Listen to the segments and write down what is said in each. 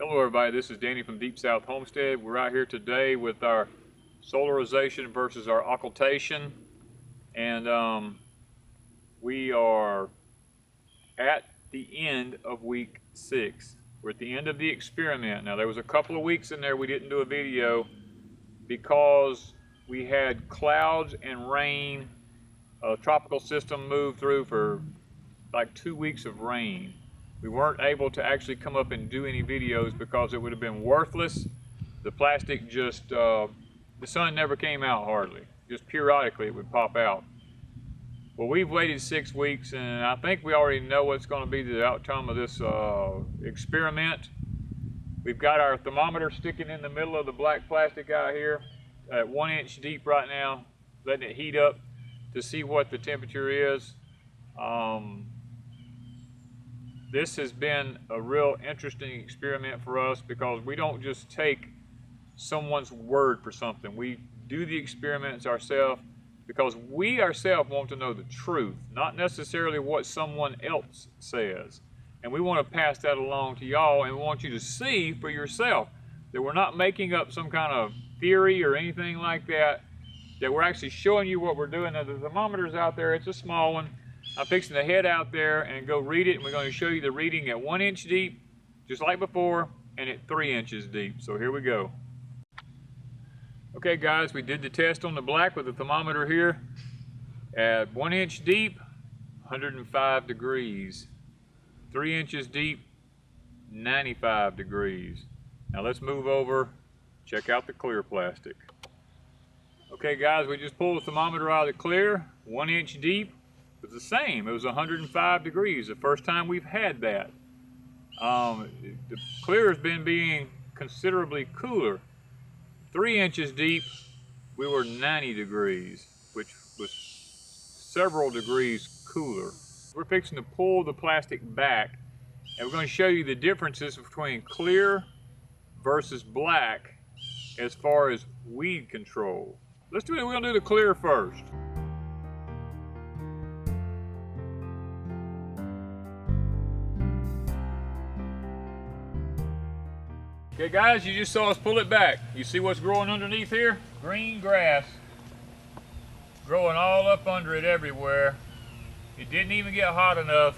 Hello everybody, this is Danny from Deep South Homestead. We're out here today with our solarization versus our occultation, and we are at the end of week 6. We're at the end of the experiment. Now there was a couple of weeks in there we didn't do a video because we had clouds and rain. A tropical system moved through for like 2 weeks of rain. We weren't able to actually come up and do any videos because it would have been worthless. The plastic just, the sun never came out hardly. Just periodically it would pop out. Well, we've waited 6 weeks, and I think we already know what's going to be the outcome of this experiment. We've got our thermometer sticking in the middle of the black plastic out here at 1 inch deep right now, letting it heat up to see what the temperature is. This has been a real interesting experiment for us because we don't just take someone's word for something. We do the experiments ourselves because we ourselves want to know the truth, not necessarily what someone else says. And we want to pass that along to y'all, and we want you to see for yourself that we're not making up some kind of theory or anything like that, that we're actually showing you what we're doing. Now the thermometer's out there, it's a small one. I'm fixing to head out there and go read it, and we're going to show you the reading at 1 inch deep, just like before, and at 3 inches deep. So here we go. Okay guys, we did the test on the black with the thermometer here. At 1 inch deep, 105 degrees. 3 inches deep, 95 degrees. Now let's move over, check out the clear plastic. Okay guys, we just pulled the thermometer out of the clear, 1 inch deep. It was the same. It was 105 degrees, the first time we've had that. The clear has been being considerably cooler. 3 inches deep, we were 90 degrees, which was several degrees cooler. We're fixing to pull the plastic back, and we're going to show you the differences between clear versus black as far as weed control. Let's do it. We're going to do the clear first. Okay guys, you just saw us pull it back. You see what's growing underneath here? Green grass. Growing all up under it everywhere. It didn't even get hot enough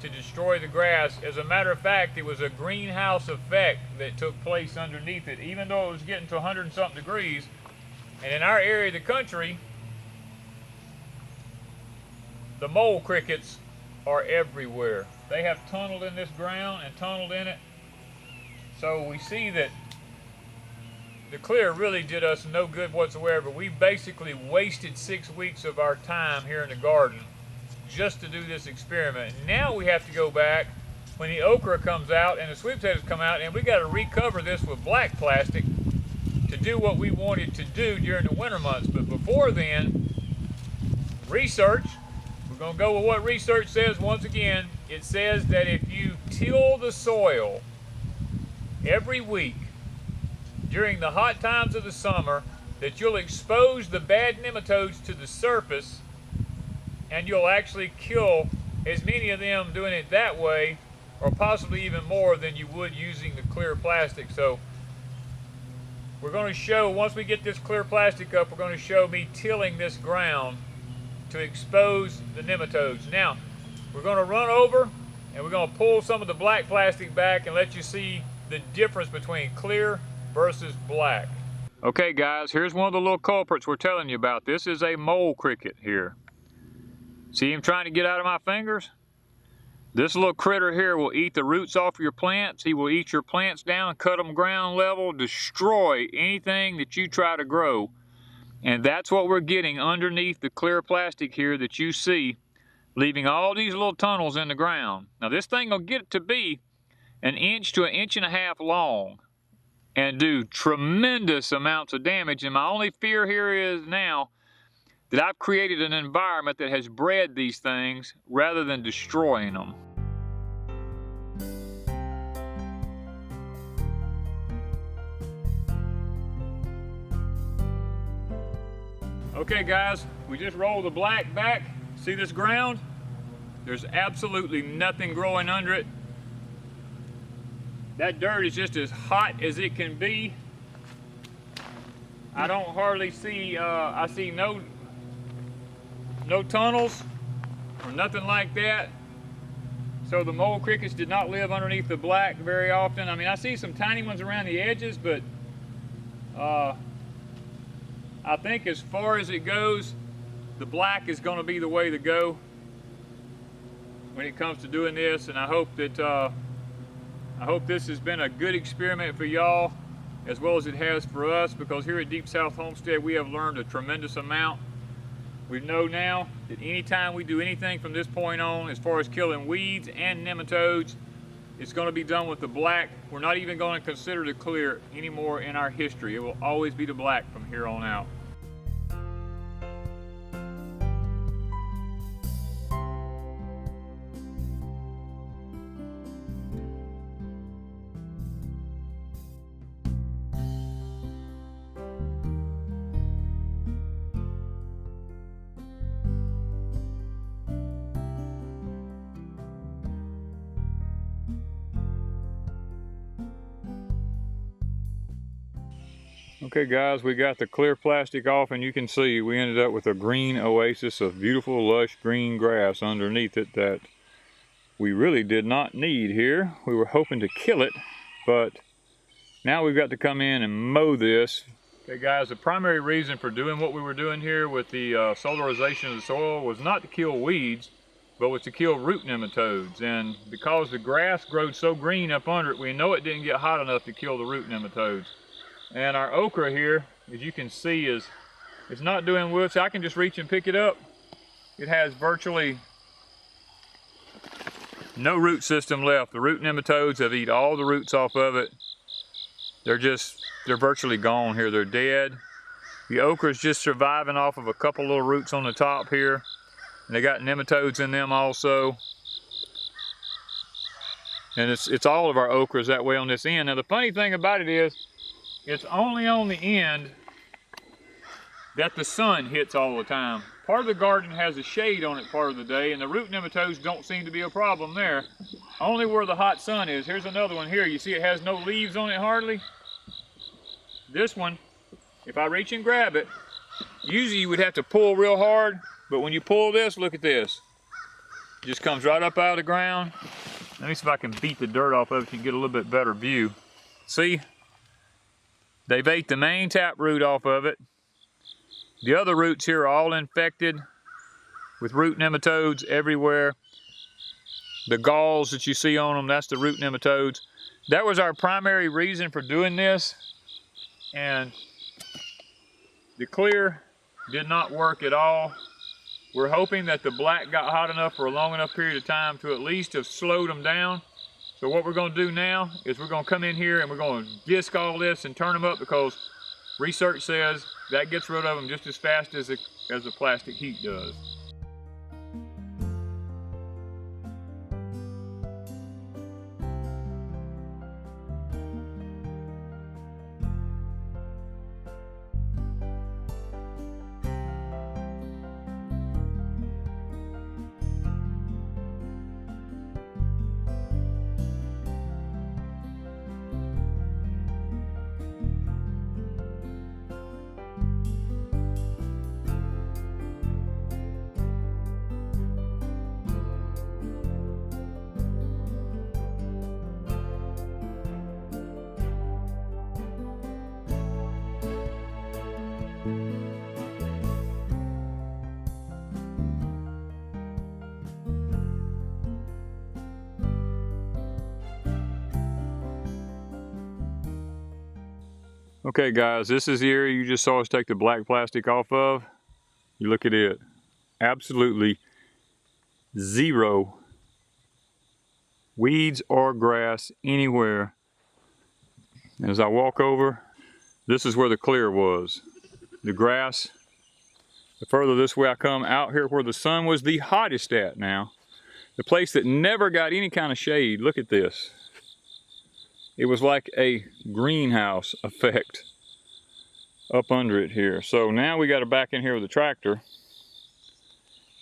to destroy the grass. As a matter of fact, it was a greenhouse effect that took place underneath it, even though it was getting to 100 and something degrees. And in our area of the country, the mole crickets are everywhere. They have tunneled in this ground and tunneled in it. So we see that the clear really did us no good whatsoever. We basically wasted 6 weeks of our time here in the garden just to do this experiment. Now we have to go back when the okra comes out and the sweet potatoes come out, and we got to recover this with black plastic to do what we wanted to do during the winter months. But before then, research, we're going to go with what research says once again. It says that if you till the soil every week during the hot times of the summer, that you'll expose the bad nematodes to the surface, and you'll actually kill as many of them doing it that way, or possibly even more than you would using the clear plastic. So we're going to show, once we get this clear plastic up, we're going to show me tilling this ground to expose the nematodes. Now we're going to run over and we're going to pull some of the black plastic back and let you see the difference between clear versus black. Okay guys, here's one of the little culprits we're telling you about. This is a mole cricket here. See him trying to get out of my fingers? This little critter here will eat the roots off your plants. He will eat your plants down, cut them ground level, destroy anything that you try to grow. And that's what we're getting underneath the clear plastic here that you see, leaving all these little tunnels in the ground. Now this thing will get to be 1 inch to 1.5 inches long and do tremendous amounts of damage. And my only fear here is now that I've created an environment that has bred these things rather than destroying them. Okay guys, we just rolled the black back. See this ground? There's absolutely nothing growing under it. That dirt is just as hot as it can be. I don't hardly see, I see no tunnels or nothing like that. So the mole crickets did not live underneath the black very often. I mean, I see some tiny ones around the edges, but I think as far as it goes, the black is going to be the way to go when it comes to doing this. And I hope that I hope this has been a good experiment for y'all as well as it has for us, because here at Deep South Homestead we have learned a tremendous amount. We know now that anytime we do anything from this point on as far as killing weeds and nematodes, it's going to be done with the black. We're not even going to consider the clear anymore in our history. It will always be the black from here on out. Okay guys, we got the clear plastic off, and you can see we ended up with a green oasis of beautiful lush green grass underneath it that we really did not need here. We were hoping to kill it, but now we've got to come in and mow this. Okay guys, the primary reason for doing what we were doing here with the solarization of the soil was not to kill weeds, but was to kill root nematodes. And because the grass grows so green up under it, we know it didn't get hot enough to kill the root nematodes. And our okra here, as you can see, it's not doing well. So I can just reach and pick it up. It has virtually no root system left. The root nematodes have eaten all the roots off of it. They're virtually gone here. They're dead. The okra is just surviving off of a couple little roots on the top here. And they got nematodes in them also. And it's all of our okras that way on this end. Now the funny thing about it is, it's only on the end that the sun hits all the time. Part of the garden has a shade on it part of the day, and the root nematodes don't seem to be a problem there. Only where the hot sun is. Here's another one here. You see it has no leaves on it hardly? This one, if I reach and grab it, usually you would have to pull real hard, but when you pull this, look at this. It just comes right up out of the ground. Let me see if I can beat the dirt off of it so you can get a little bit better view. See? They've ate the main tap root off of it. The other roots here are all infected with root nematodes everywhere. The galls that you see on them, that's the root nematodes. That was our primary reason for doing this. And the clear did not work at all. We're hoping that the black got hot enough for a long enough period of time to at least have slowed them down. So what we're going to do now is we're going to come in here and we're going to disc all this and turn them up, because research says that gets rid of them just as fast as the plastic heat does. Okay guys, this is the area you just saw us take the black plastic off of. You look at it, absolutely zero weeds or grass anywhere. And as I walk over, this is where the clear was. The grass, the further this way I come out here where the sun was the hottest at now, the place that never got any kind of shade, look at this. It was like a greenhouse effect up under it here. So now we got to back in here with the tractor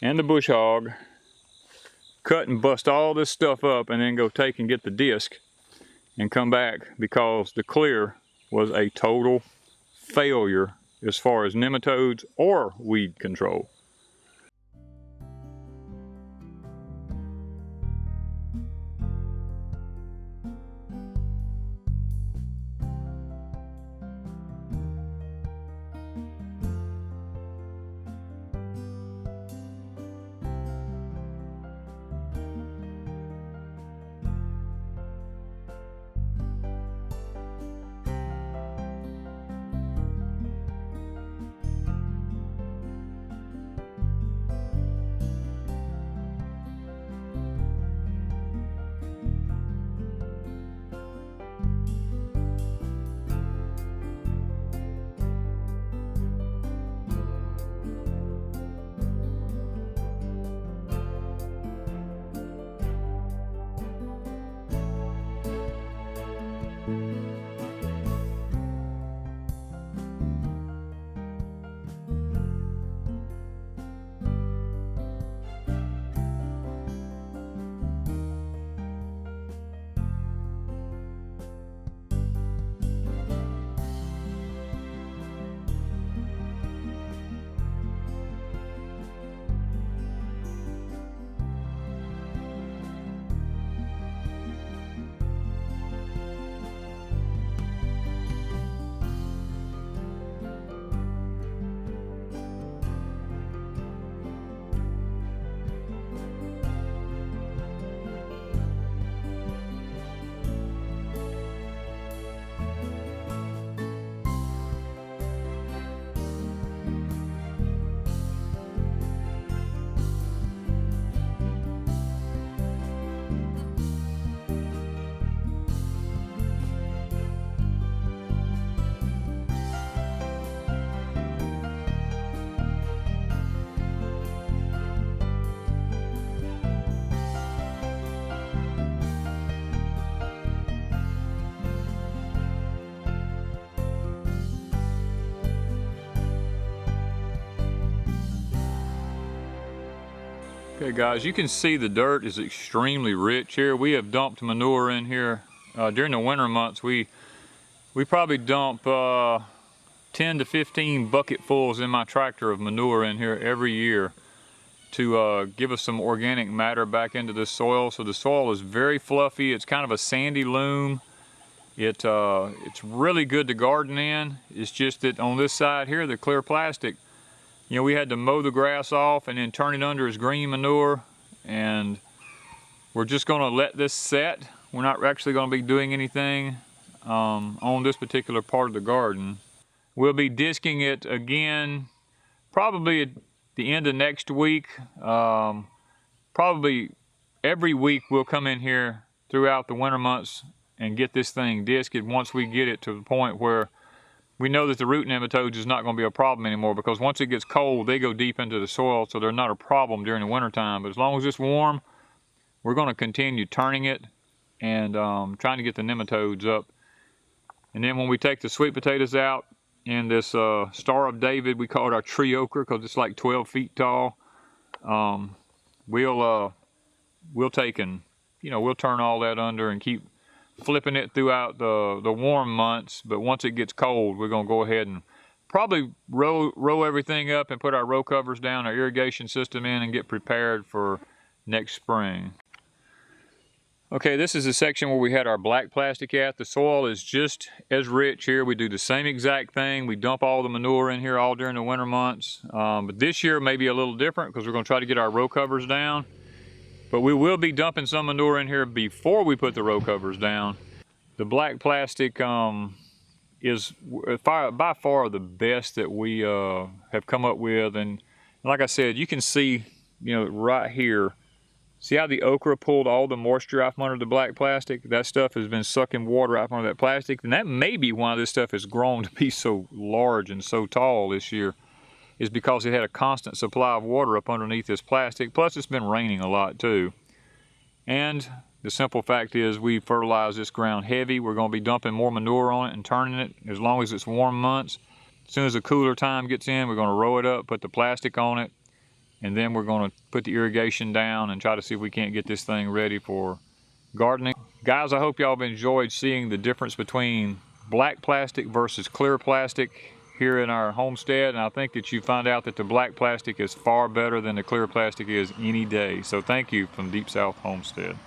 and the bush hog, cut and bust all this stuff up, and then go take and get the disc and come back, because the clear was a total failure as far as nematodes or weed control. Okay guys, you can see the dirt is extremely rich here. We have dumped manure in here. During the winter months, we probably dump 10 to 15 bucketfuls in my tractor of manure in here every year to give us some organic matter back into the soil. So the soil is very fluffy. It's kind of a sandy loam. It's really good to garden in. It's just that on this side here, the clear plastic, you know, we had to mow the grass off and then turn it under as green manure, and we're just going to let this set. We're not actually going to be doing anything on this particular part of the garden. We'll be disking it again probably at the end of next week. Probably every week we'll come in here throughout the winter months and get this thing disked once we get it to the point where we know that the root nematodes is not going to be a problem anymore, because once it gets cold, they go deep into the soil, so they're not a problem during the winter time. But as long as it's warm, we're going to continue turning it and trying to get the nematodes up. And then when we take the sweet potatoes out in this Star of David, we call it our tree okra because it's like 12 feet tall. We'll take and, you know, we'll turn all that under and keep flipping it throughout the warm months. But once it gets cold, we're going to go ahead and probably row everything up and put our row covers down, our irrigation system in, and get prepared for next spring. Okay, this is the section where we had our black plastic at. The soil is just as rich here. We do the same exact thing. We dump all the manure in here all during the winter months. But this year may be a little different because we're going to try to get our row covers down. But we will be dumping some manure in here before we put the row covers down. The black plastic is by far the best that we have come up with. And like I said, you can see, you know, right here, see how the okra pulled all the moisture out from under the black plastic? That stuff has been sucking water out from under that plastic. And that may be why this stuff has grown to be so large and so tall this year, is because it had a constant supply of water up underneath this plastic. Plus it's been raining a lot too. And the simple fact is we fertilize this ground heavy. We're going to be dumping more manure on it and turning it as long as it's warm months. As soon as the cooler time gets in, we're going to row it up, put the plastic on it, and then we're going to put the irrigation down and try to see if we can't get this thing ready for gardening. Guys, I hope y'all have enjoyed seeing the difference between black plastic versus clear plastic here in our homestead, and I think that you find out that the black plastic is far better than the clear plastic is any day. So thank you from Deep South Homestead.